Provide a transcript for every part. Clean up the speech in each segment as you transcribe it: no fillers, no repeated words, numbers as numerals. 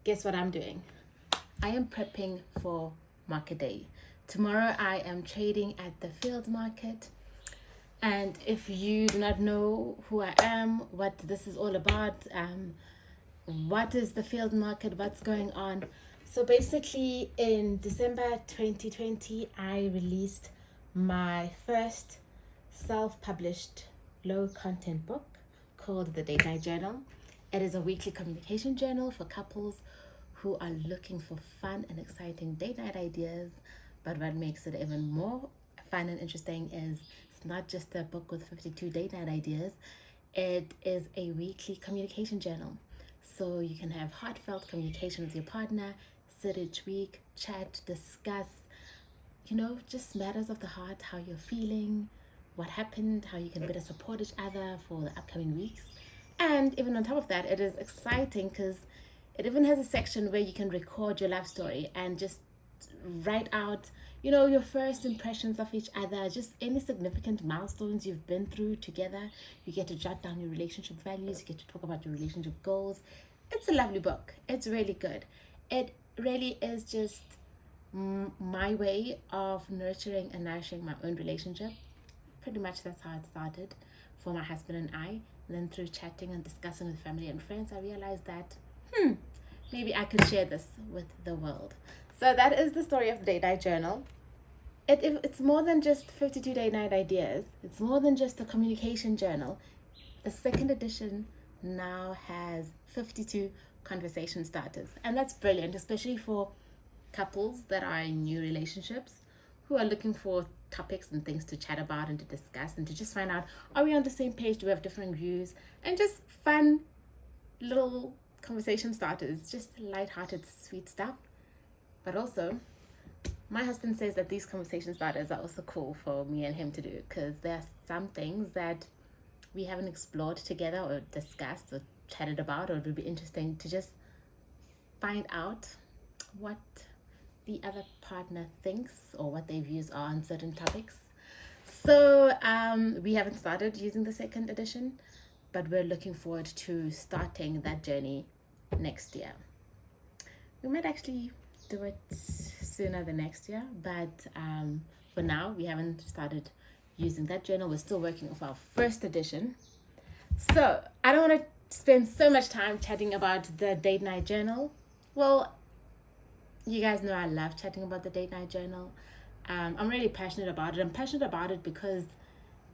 guess what I'm doing? I am prepping for market day. Tomorrow I am trading at the field market. And if you do not know who I am, what this is all about, what is the field market, what's going on. So basically in December 2020, I released my first self-published low content book called The Date Night Journal. It is a weekly communication journal for couples who are looking for fun and exciting date night ideas. But what makes it even more fun and interesting is it's not just a book with 52 date night ideas. It is a weekly communication journal. So you can have heartfelt communication with your partner, sit each week, chat, discuss, just matters of the heart, how you're feeling, what happened, how you can better support each other for the upcoming weeks. And even on top of that, it is exciting because it even has a section where you can record your love story and just write out, your first impressions of each other, just any significant milestones you've been through together. You get to jot down your relationship values, you get to talk about your relationship goals. It's a lovely book. It's really good. It really is just my way of nurturing and nourishing my own relationship. Pretty much that's how it started for my husband and I. And then through chatting and discussing with family and friends, I realized that maybe I could share this with the world. So that is the story of the Date Night Journal. It's more than just 52 date night ideas. It's more than just a communication journal. The second edition now has 52 conversation starters. And that's brilliant, especially for couples that are in new relationships who are looking for topics and things to chat about and to discuss and to just find out, are we on the same page? Do we have different views? And just fun little conversation starters, just light-hearted, sweet stuff. But also, my husband says that these conversation starters are also cool for me and him to do because there are some things that we haven't explored together or discussed or chatted about, or it would be interesting to just find out what the other partner thinks or what their views are on certain topics. So we haven't started using the second edition, but we're looking forward to starting that journey next year. We might actually do it sooner than next year, but for now we haven't started using that journal. We're still working off our first edition. So I don't want to spend so much time chatting about the Date Night Journal. Well, you guys know I love chatting about the Date Night Journal. I'm really passionate about it. I'm passionate about it because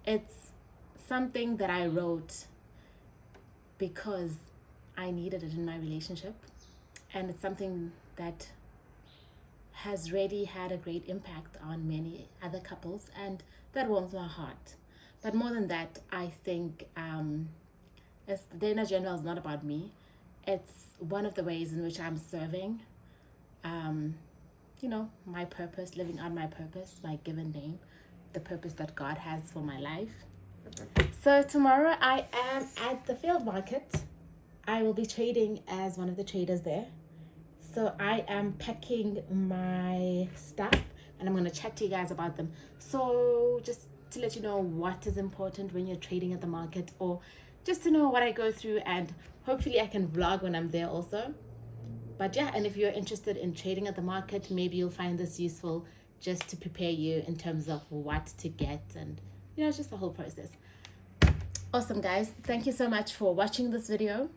it's something that I wrote because I needed it in my relationship. And it's something that has really had a great impact on many other couples, and that warms my heart. But more than that, I think as the Date Night Journal is not about me. It's one of the ways in which I'm serving my purpose, living out my purpose, my given name, the purpose that God has for my life. So tomorrow I am at the field market. I will be trading as one of the traders there. So I am packing my stuff and I'm going to chat to you guys about them. So just to let you know what is important when you're trading at the market, or just to know what I go through, and hopefully I can vlog when I'm there also. But yeah, and if you're interested in trading at the market, maybe you'll find this useful just to prepare you in terms of what to get, and it's just the whole process. Awesome, guys. Thank you so much for watching this video.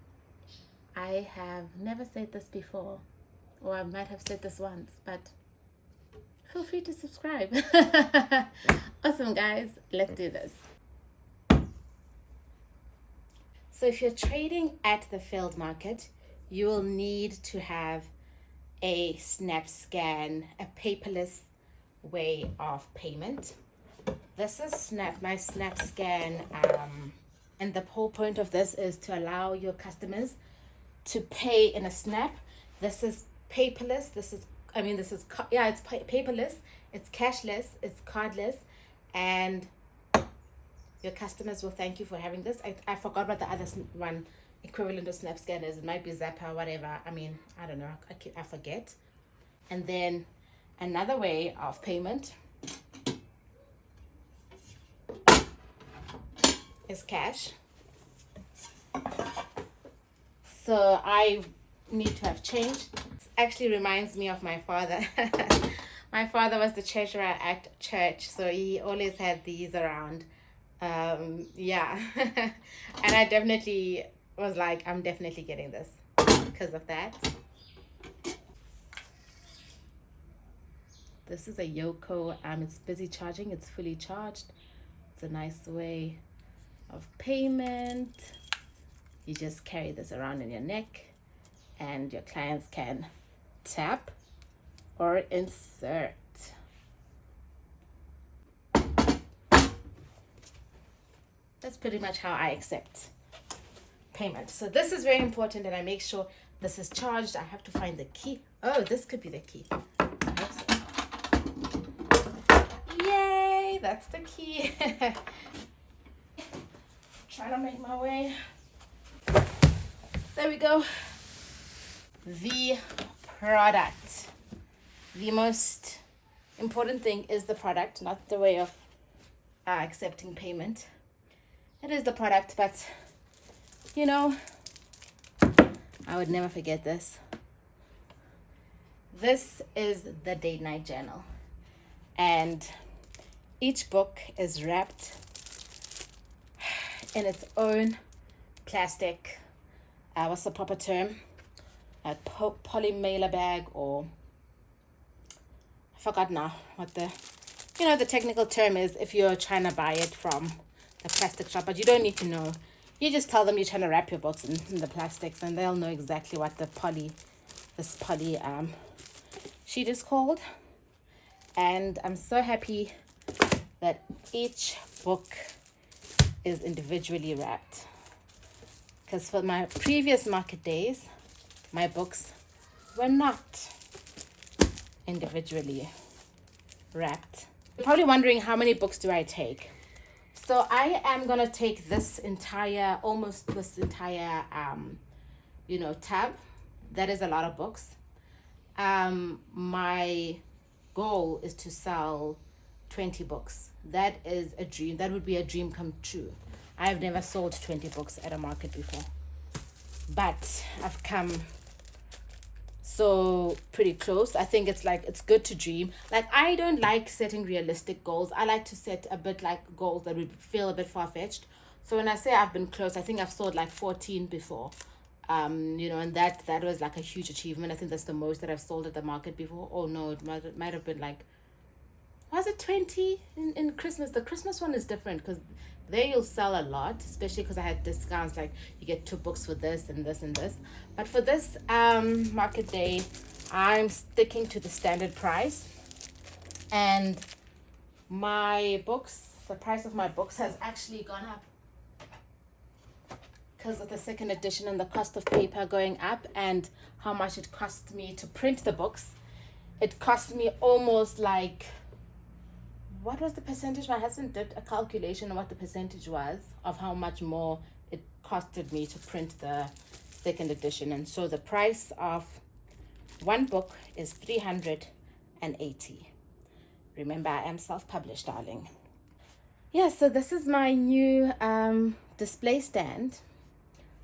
I have never said this before, or I might have said this once, but feel free to subscribe. Awesome, guys. Let's do this. So if you're trading at the field market, you will need to have a snap scan, a paperless way of payment. This is my snap scan, and the whole point of this is to allow your customers to pay in a snap. This is paperless. It's paperless, it's cashless, it's cardless, and your customers will thank you for having this. I forgot what the other one equivalent of snap scan is. It might be Zappa, whatever. I don't know. I forget. And then another way of payment is cash. So I need to have changed. It actually reminds me of my father. My father was the treasurer at church, so he always had these around. Yeah. And I definitely was like, I'm definitely getting this because of that. This is a Yoko. It's busy charging. It's fully charged. It's a nice way of payment. You just carry this around in your neck and your clients can tap or insert. That's pretty much how I accept payment. So this is very important, and I make sure this is charged. I have to find the key. Oh, this could be the key. Yay, that's the key. Trying to make my way. There we go. The product. The most important thing is the product, not the way of accepting payment. It is the product, but you know, I would never forget this. This is the date night journal, and each book is wrapped in its own plastic, what's the proper term? A polymer bag, or I forgot now what the technical term is if you're trying to buy it from the plastic shop, but you don't need to know. You just tell them you're trying to wrap your books in the plastics, and they'll know exactly what this poly sheet is called. And I'm so happy that each book is individually wrapped, because for my previous market days, my books were not individually wrapped. You're probably wondering, how many books do I take? So I am gonna take this entire tab. That is a lot of books. My goal is to sell 20 books. That is a dream. That would be a dream come true. I've never sold 20 books at a market before, but I've come so pretty close. I think it's good to dream. Like, I don't like setting realistic goals. I like to set a bit like goals that would feel a bit far-fetched. So when I say I've been close, I think I've sold like 14 before. And that was like a huge achievement. I think that's the most that I've sold at the market before. Oh no, it might have been like, was it 20 in Christmas? The Christmas one is different because there you'll sell a lot, especially because I had discounts, like you get 2 books for this and this and this. But for this market day, I'm sticking to the standard price, and the price of my books has actually gone up because of the second edition and the cost of paper going up, and how much it cost me to print the books. It cost me almost like, what was the percentage? My husband did a calculation of what the percentage was of how much more it costed me to print the second edition. And so the price of one book is $380. Remember, I am self-published, darling. Yeah, so this is my new display stand.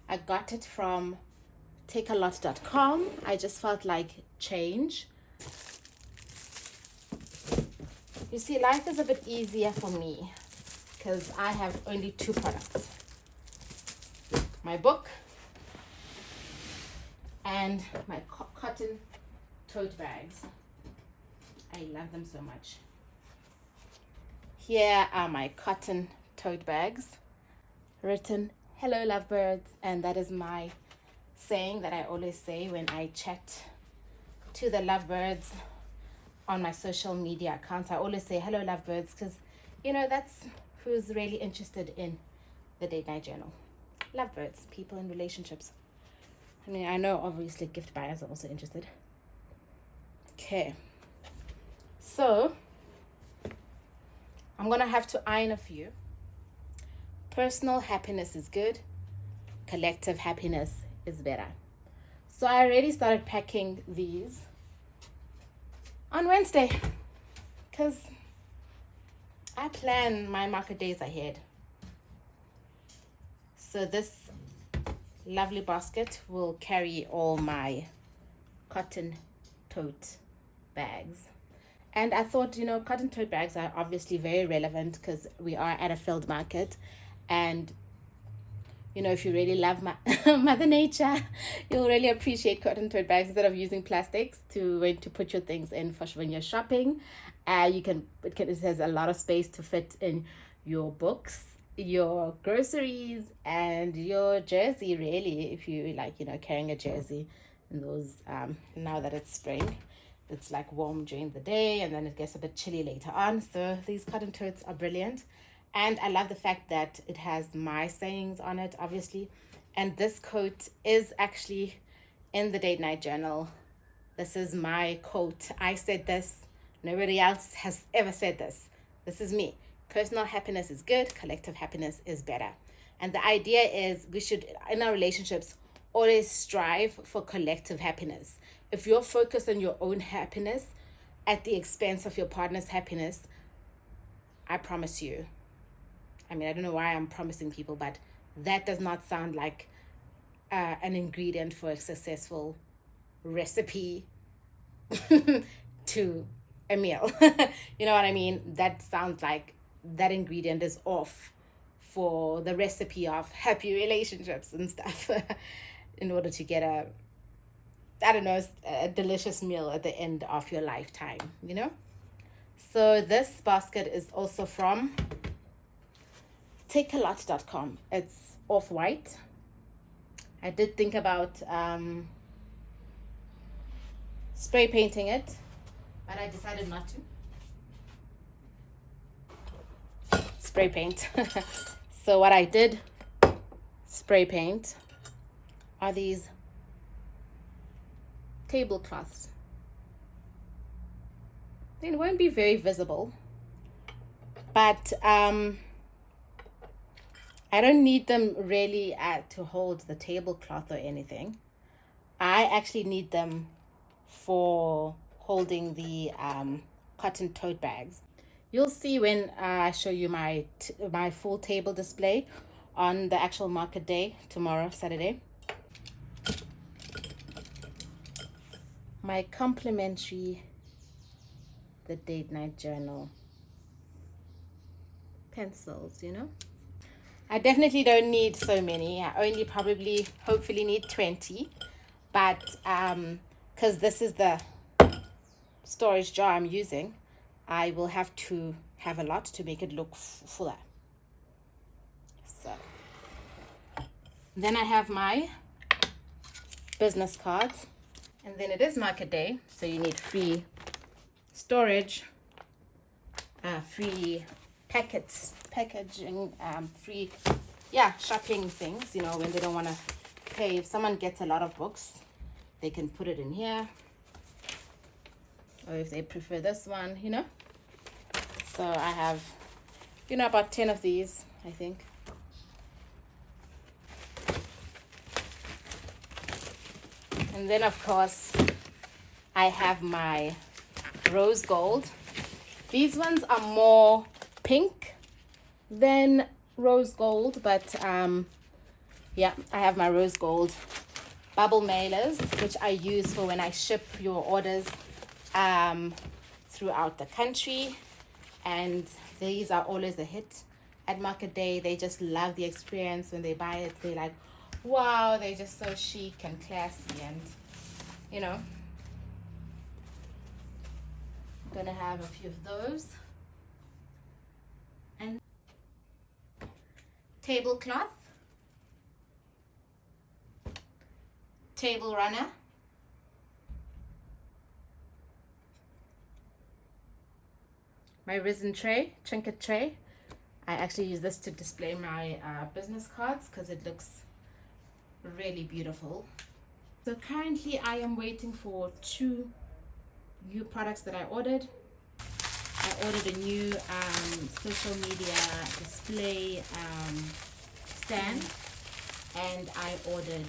I got it from takealot.com. I just felt like change. You see, life is a bit easier for me because I have only 2 products. My book and my cotton tote bags. I love them so much. Here are my cotton tote bags, written "Hello lovebirds," and that is my saying that I always say when I chat to the lovebirds on my social media accounts. I always say "Hello lovebirds" because that's who's really interested in the date night journal. Lovebirds, people in relationships. I mean, I know obviously gift buyers are also interested. Okay, so I'm gonna have to iron a few. Personal happiness is good, collective happiness is better. So I already started packing these on Wednesday because I plan my market days ahead. So this lovely basket will carry all my cotton tote bags. And I thought, you know, cotton tote bags are obviously very relevant because we are at a field market. And, you know, if you really love Mother Nature, you'll really appreciate cotton tote bags instead of using plastics to put your things in for when you're shopping. It has a lot of space to fit in your books, your groceries, and your jersey, really, if you like, you know, carrying a jersey in those now that it's spring. It's like warm during the day and then it gets a bit chilly later on. So these cotton totes are brilliant. And I love the fact that it has my sayings on it, obviously. And this quote is actually in the Date Night Journal. This is my quote. I said this. Nobody else has ever said this. This is me. Personal happiness is good. Collective happiness is better. And the idea is we should, in our relationships, always strive for collective happiness. If you're focused on your own happiness at the expense of your partner's happiness, I promise you, I mean, I don't know why I'm promising people, but that does not sound like an ingredient for a successful recipe to a meal. You know what I mean? That sounds like that ingredient is off for the recipe of happy relationships and stuff in order to get a delicious meal at the end of your lifetime, you know? So this basket is also from takealot.com. It's off-white. I did think about spray painting it, but I decided not to. Spray paint. So what I did spray paint are these tablecloths. They won't be very visible, but I don't need them really to hold the tablecloth or anything. I actually need them for holding the cotton tote bags. You'll see when I show you my full table display on the actual market day tomorrow, Saturday. My complimentary The Date Night Journal pencils, you know. I definitely don't need so many. I only hopefully need 20. But because this is the storage jar I'm using, I will have to have a lot to make it look fuller. So then I have my business cards. And then it is market day, so you need free storage, free packaging, free, shopping things, you know, when they don't want to pay. If someone gets a lot of books, they can put it in here. Or if they prefer this one, you know. So I have, you know, about 10 of these, I think. And then, of course, I have my rose gold. These ones are more pink than rose gold, but I have my rose gold bubble mailers, which I use for when I ship your orders throughout the country. And these are always a hit at market day. They just love the experience when they buy it. They're like, wow, they're just so chic and classy, and you know, I'm gonna have a few of those. And tablecloth, table runner, my risen tray, trinket tray. I actually use this to display my business cards because it looks really beautiful. So currently I am waiting for 2 new products that I ordered. I ordered a new social media display stand, and I ordered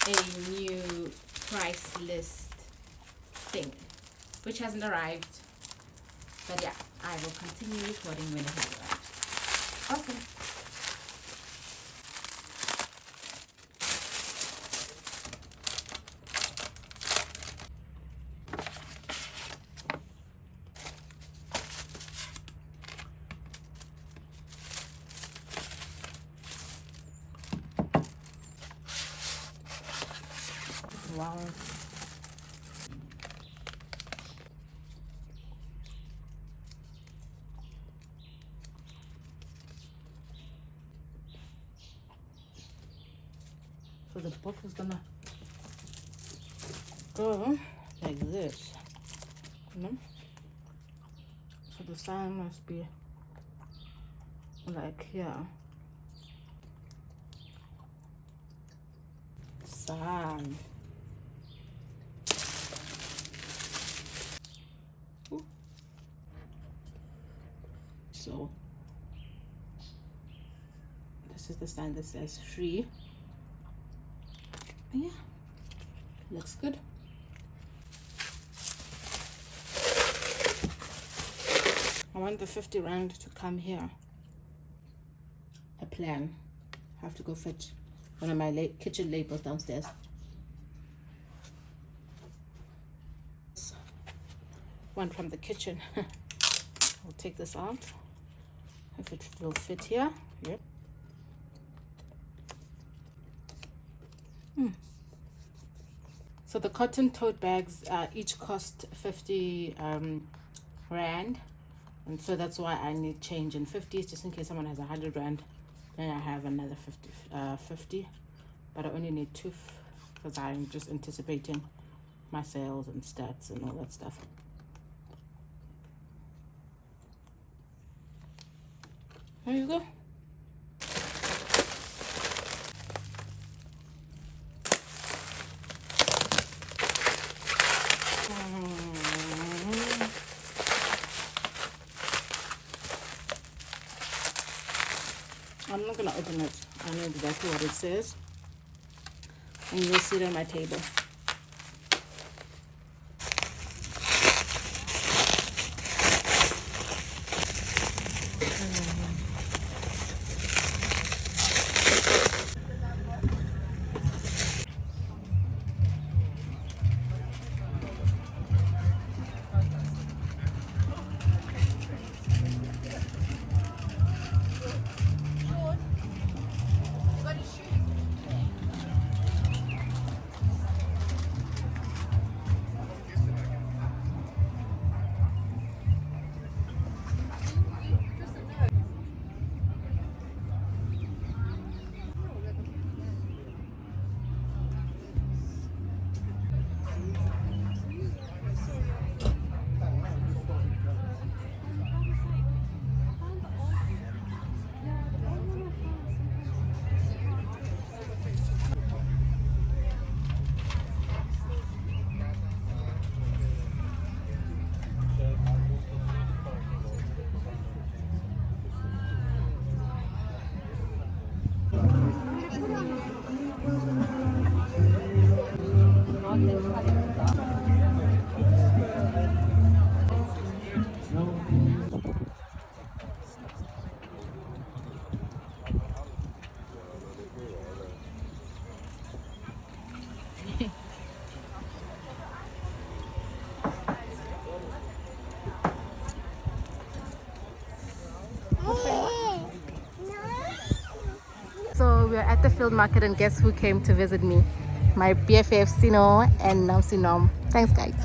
a new price list thing, which hasn't arrived. But yeah, I will continue recording when it has arrived. Awesome. Wow. So the book is gonna go like this, you know? So the sign must be like here. Sign. Ooh. So this is the sign that says free. Yeah, looks good. I want the 50 rand to come here. A plan. I have to go fetch one of my kitchen labels downstairs. One from the kitchen. I'll take this out if it will fit here. Yep. So the cotton tote bags each cost 50 rand, and so that's why I need change in 50s, just in case someone has 100 rand. Then I have another 50, but I only need 2 because I'm just anticipating my sales and stats and all that stuff. There you go. I'm not gonna open it. I know exactly what it says, and you'll see it on my table. So we're at the field market, and guess who came to visit me? My BFF Sino and Nam Sinom. Thanks guys.